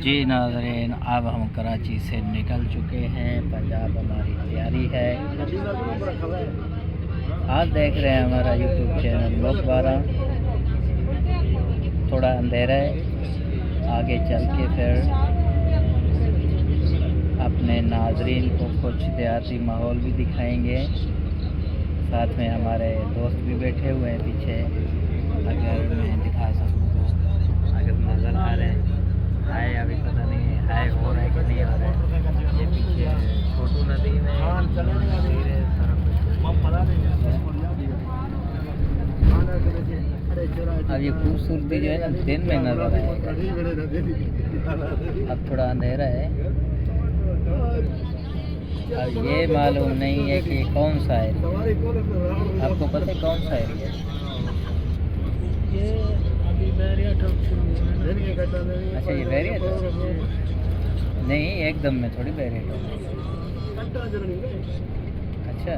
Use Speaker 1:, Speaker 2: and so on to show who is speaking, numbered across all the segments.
Speaker 1: जी नाज़रीन, अब हम कराची से निकल चुके हैं। पंजाब हमारी तैयारी है। आप देख रहे हैं हमारा यूट्यूब चैनल ब्लॉग 12। थोड़ा अंधेरा है, आगे चल के फिर अपने नाज़रीन को कुछ देहाती माहौल भी दिखाएंगे। साथ में हमारे दोस्त भी बैठे हुए हैं पीछे, अगर मैं दिखा सकूँ तो, अगर नज़र आ रहे हैं। हाय अभी पता नहीं है हाय हो रहा है कि नहीं हो रहा है। ये पीछे छोटू नदी में नदी है, सारा कुछ। अब ये खूबसूरती जो है ना दिन में नज़र आएगा। अब थोड़ा अंधेरा है। अब ये मालूम नहीं है कि कौन सा है। आपको पता है कौन सा एरिया है?
Speaker 2: ये अभी बैरिया टॉप शुरू हुआ है।
Speaker 1: अच्छा, ये बैरिया नहीं, एकदम में थोड़ी बैरिया। अच्छा,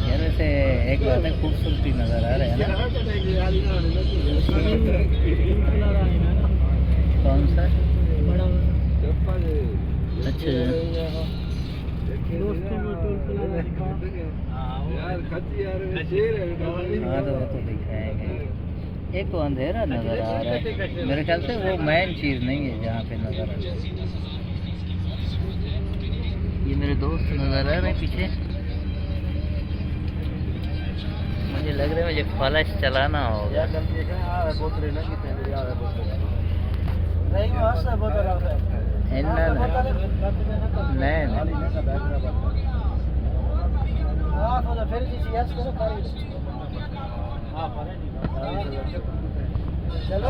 Speaker 1: यार वैसे एक बात है, खूबसूरती नज़र आ रहा है ना। कौन सा?
Speaker 2: बड़ा
Speaker 1: अच्छा,
Speaker 2: दोस्तों में टोल प्लाजा दिखा।
Speaker 1: हाँ तो वो तो दिखाएंगे। एक तो अंधेरा नज़र आ रहा है, मेरे ख्याल से वो मेन चीज़ नहीं है जहाँ पे नज़र आ रहा है। ये मेरे दोस्त नज़र आ रहे हैं पीछे। मुझे लग रहा है मुझे फ्लैश चलाना होगा।
Speaker 2: चलो